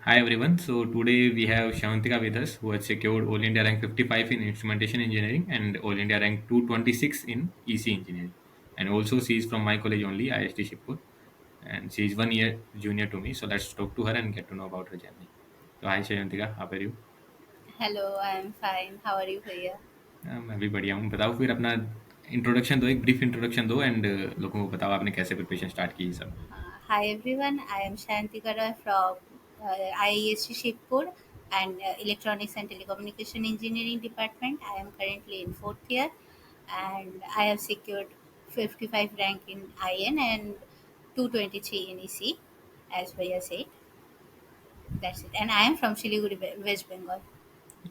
Hi everyone. So today we have Shavantika with us, who has secured All India rank 55 in Instrumentation Engineering and All India rank 226 in EC Engineering. And also she is from my college only, IST Shipur, and she is 1 year junior to me. So let's talk to her and get to know about her journey. So hi Shavantika, how are you? Hello, I'm fine. How are you, Bhaiya? मैं भी बढ़िया हूँ। बताओ फिर अपना introduction दो, एक brief introduction दो एंड लोगों को बताओ आपने कैसे प्रिपरेशन स्टार्ट की ये सब। Hi, everyone. I am Shantika Roy from IISC Shivpur and Electronics and Telecommunication Engineering Department. I am currently in fourth year and I have secured 55 rank in IN and 223 in EC, as Bhaiya said. That's it. And I am from Siliguri, West Bengal.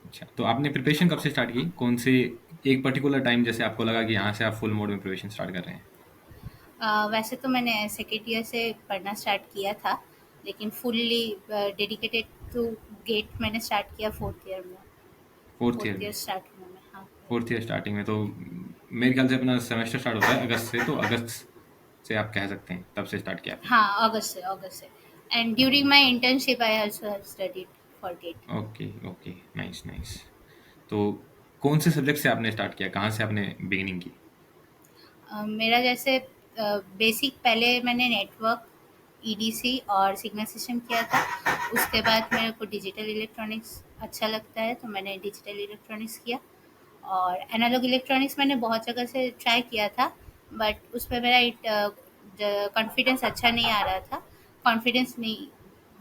अच्छा, तो आपने preparation कब से start की? कौन से एक particular time जैसे आपको लगा कि यहाँ से आप फुल मोड में प्रिपरेशन स्टार्ट कर रहे हैं? वैसे तो मैंने सेकेंड ईयर से पढ़ना स्टार्ट किया था, लेकिन फुल्ली डेडिकेटेड टू गेट मैंने स्टार्ट किया फोर्थ ईयर में। फोर्थ ईयर फोर्थ ईयर में? स्टार्टिंग में, हाँ। फोर्थ ईयर स्टार्टिंग में तो मेरे ख्याल से अपना सेमेस्टर स्टार्ट होता है अगस्त से, तो अगस्त से आप कह सकते हैं तब से स्टार्ट किया आपने। हाँ, अगस्त से and during my internship I also have studied for GATE. Okay okay, nice nice. तो कौन से सब्जेक्ट से आपने स्टार्ट किया, कहाँ से आपने बिगिनिंग की? मेरा जैसे बेसिक पहले मैंने नेटवर्क, ईडीसी और सिग्नल सिस्टम किया था। उसके बाद मेरे को डिजिटल इलेक्ट्रॉनिक्स अच्छा लगता है, तो मैंने डिजिटल इलेक्ट्रॉनिक्स किया। और एनालॉग इलेक्ट्रॉनिक्स मैंने बहुत जगह से ट्राई किया था, बट उसमें मेरा कॉन्फिडेंस अच्छा नहीं आ रहा था। कॉन्फिडेंस नहीं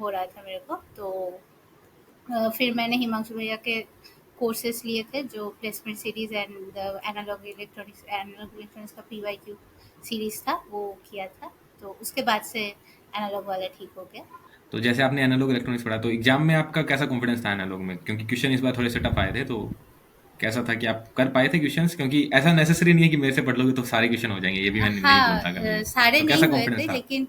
हो रहा था मेरे को, तो फिर मैंने हिमांशु भैया के कोर्सेस लिए थे, जो placement series and analog electronics का पीवाईक्यू सीरीज था, वो किया था। तो उसके बाद से एनालॉग वाला ठीक हो गया। तो जैसे आपने एनालॉग इलेक्ट्रॉनिक्स पढ़ा, तो एग्जाम में आपका कैसा कॉन्फिडेंस था एनालॉग में? क्योंकि क्वेश्चन इस बार थोड़े से टफ आए थे, तो कैसा था कि आप कर पाए थे क्वेश्चंस? क्योंकि ऐसा नेसेसरी नहीं है कि मेरे से पढ़ लोगे तो सारे क्वेश्चन हो जाएंगे, ये भी मैं नहीं हाँ, बोलता कभी भी। सारे तो नहीं कैसा हुए कॉन्फिडेंस थे, था? लेकिन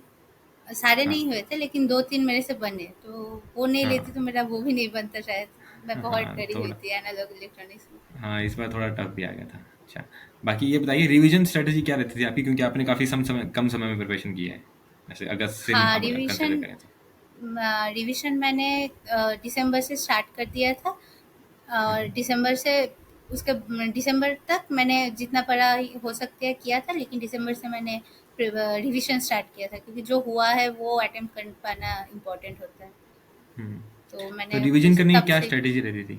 सारे हाँ नहीं हुए थे लेकिन 2-3 मेरे से बने, तो वो नहीं लेती हाँ तो मेरा वो भी नहीं बनता शायद। मैं बहुत हाँ, डरी हुई थोड़ा। थी एनालॉग इलेक्ट्रॉनिक्स में। हाँ, इस बार थोड़ा टफ भी आ गया था। अच्छा, बाकी ये बताइए रिवीजन स्ट्रेटजी क्या रहती थी आपकी? क्योंकि आपने काफ़ी कम समय में प्रिपरेशन की है, जैसे अगस्त से हाँ, अब कंसिडर करें तो। रिवीजन मैंने दिसंबर से स्टार्ट कर दिया था। और हम्म, दिसंबर से उसके दिसंबर तक मैंने जितना पढ़ा हो सकता है किया था, लेकिन दिसंबर से मैंने रिवीजन स्टार्ट किया था, क्योंकि जो हुआ है वो अटेम्प्ट कर पाना इम्पोर्टेंट होता है। हम्म। तो तो मैंने रिवीजन करने की तब क्या से स्ट्रेटेजी रहती थी?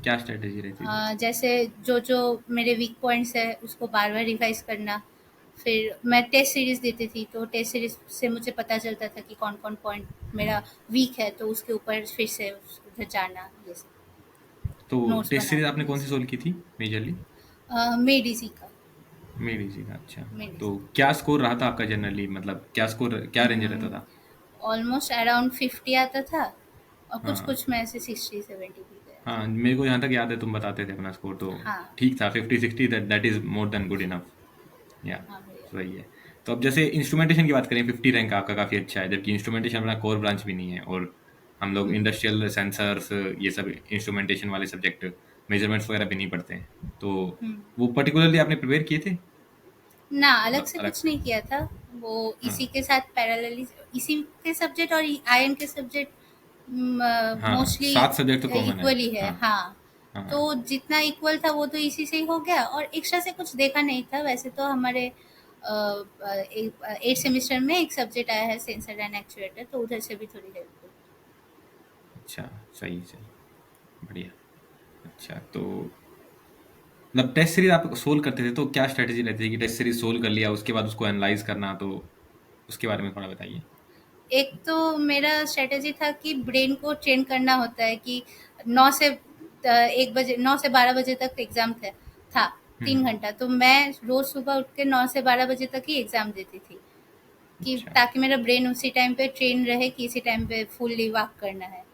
क्या स्ट्रेटेजी रहती थी? जैसे जो जो मेरे वीक पॉइंट्स है उसको बार बार रिवाइज करना। फिर मैं टेस्ट सीरीज देती थी, तो टेस्ट सीरीज से मुझे पता चलता था कि कौन कौन पॉइंट मेरा वीक है, तो उसके ऊपर फिर से उधर जाना, ये सब तो नोट्स टेस्ट सीरीज बनाना, आपने ये कौन सी सोल्व सब। की थी मेजरली? मेड इजी का। मेरी जी का, अच्छा। मेड तो इजी क्या स्कोर रहा था आपका जनरली, मतलब क्या स्कोर, क्या रेंज रहता था? ऑलमोस्ट अराउंड 50 आता था, और कुछ हाँ कुछ में ऐसे 60-70 भी गया हाँ, मेरे को यहाँ तक याद है तुम बताते थे अपना स्कोर, तो था। हाँ। ठीक था। 50-60, that is more than good enough. या हाँ भैया। सही है। तो अब जैसे इंस्ट्रूमेंटेशन की बात करें, 50 रैंक आपका काफ़ी अच्छा है, जबकि इंस्ट्रूमेंटेशन अपना कोर ब्रांच भी नहीं है, और हम लोग इंडस्ट्रियल सेंसर्स ये सब इंस्ट्रूमेंटेशन वाले सब्जेक्ट, मेजरमेंट्स वगैरह भी नहीं पढ़ते हैं। तो हम्म। वो पर्टिकुलरली आपने प्रिपेयर किए थे, ना, अलग मतलब से अलग कुछ से? नहीं किया था। वो इसी हाँ के साथ पैरेलली, इसी के सब्जेक्ट और आयन के सब्जेक्ट हाँ, मोस्टली 7 सब्जेक्ट तो कॉमन है। इक्वल ही है, हाँ हाँ। तो हाँ। जितना इक्वल था वो तो इसी से ही हो गया, और एक्स्ट्रा से कुछ देखा नहीं था। वैसे तो हमारे 8 सेमेस्टर में एक सब्जेक्ट आया है सेंसर एंड एक्चुएटर, तो उधर से भी थोड़ी हेल्प हुई। अच्छा, सही सही, बढ़िया। अच्छा, तो मतलब टेस्ट सीरीज आप सोल्व करते थे, तो क्या स्ट्रेटेजी रहती है कि टेस्ट सीरीज सोल्व कर लिया उसके बाद उसको एनालाइज करना, तो उसके बारे में थोड़ा बताइए। एक तो मेरा स्ट्रेटेजी था कि ब्रेन को ट्रेन करना होता है कि 9 से 1 बजे, 9 से 12 बजे तक एग्ज़ाम था, 3 हम्म। घंटा। तो मैं रोज़ सुबह उठ के 9 से 12 बजे तक ही एग्ज़ाम देती थी, कि अच्छा। ताकि मेरा ब्रेन उसी टाइम पे ट्रेन रहे कि इसी टाइम पे फुल्ली वर्क करना है।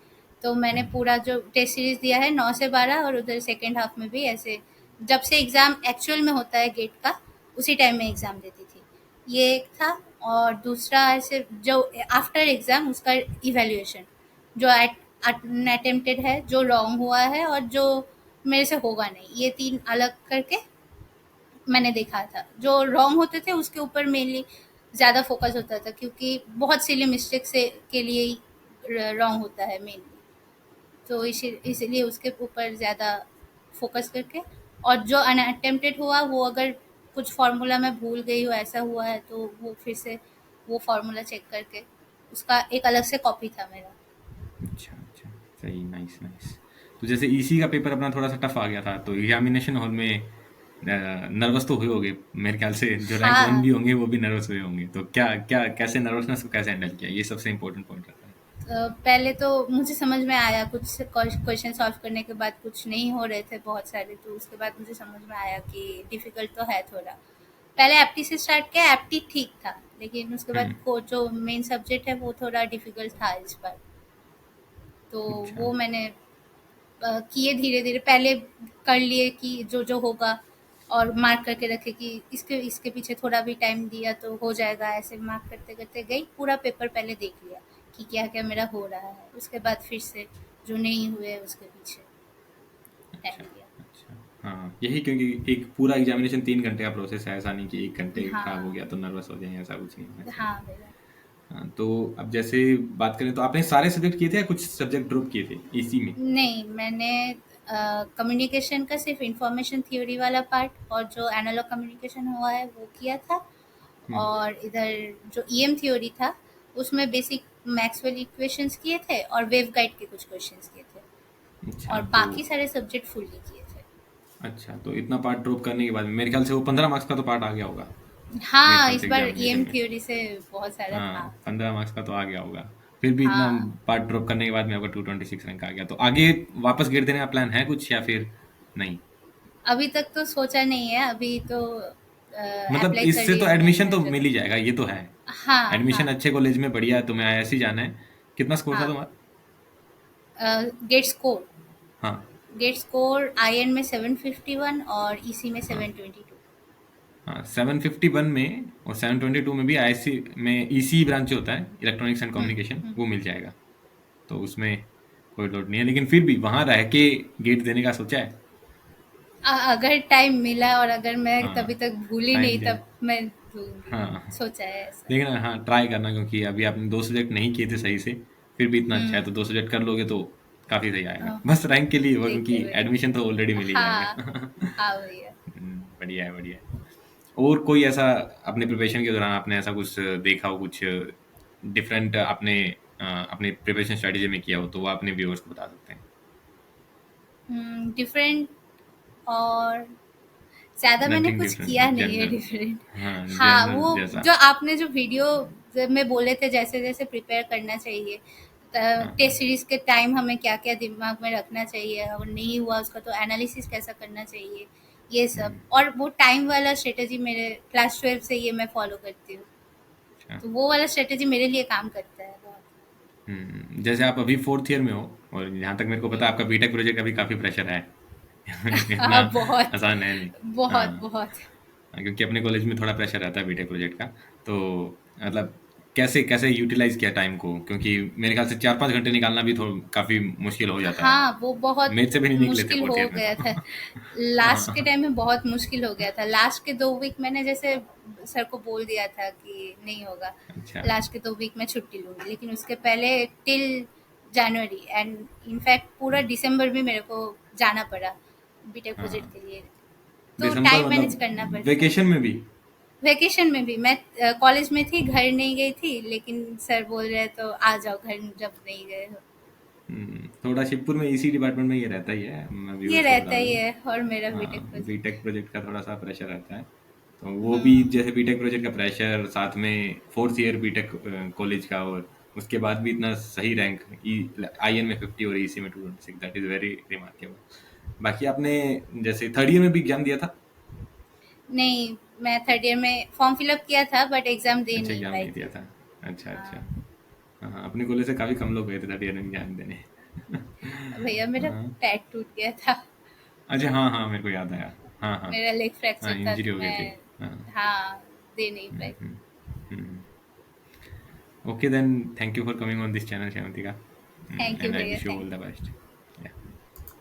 तो मैंने हम्म। पूरा जो टेस्ट सीरीज़ दिया है 9 से 12, और उधर सेकंड हाफ में भी ऐसे जब से एग्ज़ाम एक्चुअल में होता है गेट का, उसी टाइम में एग्ज़ाम देती थी। ये एक था। और दूसरा ऐसे जो आफ्टर एग्ज़ाम उसका इवैल्यूएशन, जो अटेम्प्टेड है, जो रॉन्ग हुआ है और जो मेरे से होगा नहीं, ये 3 अलग करके मैंने देखा था। जो रॉन्ग होते थे उसके ऊपर मेनली ज़्यादा फ़ोकस होता था, क्योंकि बहुत सिली मिस्टेक से के लिए ही रॉन्ग होता है मेनली। तो इसीलिए उसके ऊपर ज़्यादा फोकस करके, और जो अनअटेम्प्टेड हुआ वो अगर कुछ फार्मूला मैं भूल गई हूँ ऐसा हुआ है तो वो फिर से वो फार्मूला चेक करके उसका एक अलग से कॉपी था मेरा। अच्छा, अच्छा। सही, नाइस, नाइस। तो जैसे ईसी का पेपर अपना थोड़ा-सा टफ आ गया था, तो एग्ज़ामिनेशन हॉल में नर्वस तो हुए होंगे। मेरे ख़्याल से जो रैंक 1 हाँ। भी होंगे, वो भी नर्वस हुए होंगे। तो क्या क्या कैसे नर्वसनेस को कैसे हैंडल किया? ये सबसे इम्पोर्टेंट पॉइंट रहता है। पहले तो मुझे समझ में आया, कुछ क्वेश्चन सॉल्व करने के बाद कुछ नहीं हो रहे थे बहुत सारे, तो उसके बाद मुझे समझ में आया कि डिफ़िकल्ट तो है थोड़ा। पहले एप्टी से स्टार्ट किया, एप्टी ठीक था, लेकिन उसके हुँ, बाद को जो मेन सब्जेक्ट है वो थोड़ा डिफ़िकल्ट था इस बार। तो अच्छा, वो मैंने किए धीरे-धीरे, पहले कर लिए कि जो होगा, और मार्क करके रखे कि इसके इसके पीछे थोड़ा भी टाइम दिया तो हो जाएगा, ऐसे मार्क करते-करते गई। पूरा पेपर पहले देख लिया कि क्या-क्या मेरा हो रहा है, उसके बाद फिर से जो नहीं हुए उसके पीछे टाइम अच्छा, दिया। अच्छा। हाँ, यही क्योंकि एक पूरा एग्ज़ामिनेशन 3 घंटे का प्रोसेस है, ऐसा नहीं कि 1 घंटे खराब हो हाँ, गया तो नर्वस हो जाएँ, ऐसा कुछ नहीं होना चाहिए। हाँ भैया। हाँ, तो अब जैसे बात करें तो आपने सारे सब्जेक्ट किए थे या कुछ सब्जेक्ट ड्रॉप किए थे इसी में? नहीं, मैंने कम्युनिकेशन का सिर्फ़ इन्फॉर्मेशन थ्योरी वाला पार्ट और जो एनालॉग कम्युनिकेशन हुआ है वो किया था। हुँ, और इधर जो ईएम थ्योरी था उसमें बेसिक मैक्सवेल इक्वेशंस किए थे और वेवगाइड के कुछ क्वेश्चंस किए थे, अच्छा और तो बाकी सारे सब्जेक्ट फुल्ली किए थे। अच्छा, तो इतना पार्ट ड्रॉप करने के बाद मेरे ख़्याल से वो 15 मार्क्स का तो पार्ट आ गया होगा, मेरे हाँ, ख़्याल इस से बार एग्ज़ामिनेशन ईएम में। थ्योरी से बहुत सारा था। हाँ, 15 मार्क्स का तो आ गया होगा। फिर भी इतना हाँ, पार्ट ड्रॉप करने के बाद में आपका 226 रैंक आ गया। तो आगे वापस गेट देने का प्लान है कुछ या फिर नहीं? अभी तक तो सोचा नहीं है, अभी तो मतलब अप्लाई कर इससे रही तो हूँ मैं एडमिशन हर तो मिल जगह। ही जाएगा, ये तो है। हाँ, एडमिशन हाँ, अच्छे कॉलेज में बढ़िया है, तुम्हें आईआईएससी जाना है। कितना स्कोर था हाँ। तुम्हारा? गेट स्कोर, हाँ, गेट स्कोर आईएन में 751 और ईसी में हाँ, 722। हाँ, 751 में और 722 में भी आईआईएससी में ईसी ब्रांच होता है, इलेक्ट्रॉनिक्स एंड हम्म, कम्युनिकेशन, हम्म। वो मिल जाएगा। तो उसमें कोई लोड नहीं है, लेकिन फिर भी वहाँ रह के गेट देने का सोचा है? अगर टाइम मिला और अगर मैं तभी हाँ, तक भूली टाइम नहीं दिया। तब मैं दूंगी, हाँ, सोचा है ऐसा। लेकिन हाँ, ट्राई करना क्योंकि अभी आपने 2 सब्जेक्ट नहीं किए थे सही से, फिर भी इतना अच्छा है, हम्म। तो 2 सब्जेक्ट कर लोगे तो काफ़ी सही आएगा। हाँ, बस रैंक के लिए हुआ ठीक क्योंकि है भैया। एडमिशन तो ऑलरेडी मिल ही हाँ, जाएगा। हाँ भैया। बढ़िया है, बढ़िया है। और कोई ऐसा अपने प्रिपरेशन के दौरान आपने ऐसा कुछ देखा हो, कुछ डिफरेंट आपने अपने प्रिपरेशन स्ट्रैटेजी में किया हो, तो वो अपने व्यूअर्स को बता सकते हैं? डिफरेंट और ज़्यादा मैंने नथिंग कुछ डिफरेंट, किया नहीं है जनरल। डिफरेंट। हाँ, हाँ, जनरल वो जैसा। जो आपने जो वीडियो में बोले थे जैसे जैसे प्रिपेयर करना चाहिए, हाँ, टेस्ट हाँ। सीरीज के टाइम हमें क्या क्या दिमाग में रखना चाहिए, और नहीं हुआ उसका तो एनालिसिस कैसा करना चाहिए, ये सब। हुँ, और वो टाइम वाला स्ट्रेटेजी मेरे क्लास 12 से ये मैं फॉलो करती हूँ, अच्छा। तो वो वाला स्ट्रेटेजी मेरे लिए काम करता है बहुत। जैसे आप अभी 4th ईयर में हो और जहाँ तक मेरे को पता है आपका बीटेक प्रोजेक्ट का भी काफ़ी प्रेशर है। इतना हाँ, बहुत, आसान है नहीं। बहुत, हाँ, बहुत। क्योंकि अपने कॉलेज में थोड़ा प्रेशर रहता है बीटेक प्रोजेक्ट का। तो मतलब कैसे कैसे यूटिलाइज़ किया टाइम को? क्योंकि मेरे ख़्याल से 4-5 घंटे निकालना भी काफ़ी मुश्किल हो जाता है। हाँ, वो बहुत मेरे से भी नहीं निकले थे मुश्किल 4th हो ईयर में गया तो। था। लास्ट के हाँ, टाइम में बहुत मुश्किल हो गया था। लास्ट के 2 वीक मैंने जैसे सर को बोल दिया था कि नहीं होगा। अच्छा। लास्ट के 2 वीक मैं छुट्टी लूँगी, लेकिन उसके पहले टिल जनवरी एंड इनफैक्ट पूरा हुँ, दिसंबर भी मेरे को जाना पड़ा बीटेक प्रोजेक्ट हाँ। के लिए। तो दिसंबर टाइम मैनेज मतलब करना पड़ता है। वेकेशन में भी? वैकेशन में भी मैं कॉलेज में थी, घर नहीं गई थी, लेकिन सर बोल रहे तो आ जाओ घर जब नहीं गए हो। थोड़ा शिवपुर में इसी डिपार्टमेंट में ये रहता ही है, मैं भी ये वो सोच रहा रहता था ही तो। है, और मेरा बीटेक हाँ, प्रोजेक्ट। बीटेक प्रोजेक्ट का थोड़ा सा प्रेशर रहता है। तो वो भी हुँ। जैसे बीटेक प्रोजेक्ट का प्रेशर, साथ में 4th ईयर बीटेक कॉलेज का, और उसके बाद भी इतना सही रैंक, आईएन में 50 और ईसी में 226, दैट इज वेरी रिमार्केबल। बाकी आपने जैसे 3rd ईयर में भी एग्जाम दिया था? नहीं, मैं थर्ड ईयर में फॉर्म फिल अप किया था बट एग्ज़ाम दे अच्छा, नहीं एग्जाम पाई नहीं दिया थी। था। अच्छा, अच्छा। हाँ, हाँ, अपने कॉलेज से काफी कम लोग गए थे 3rd ईयर में एग्जाम देने। भैया मेरा हाँ, पैर टूट गया था। अच्छा, हाँ, हाँ, मेरे को याद आया। हाँ, हाँ। मेरा लेग हाँ, फ्रैक्चर था इंजरी तो हो गई थी। मैं, हाँ। हाँ, दे नहीं हुँ, पाई। हुँ, हुँ। Okay, then thank you for coming on this channel, Shyamantika. Thank you And I भैया, wish you all thank the you. best.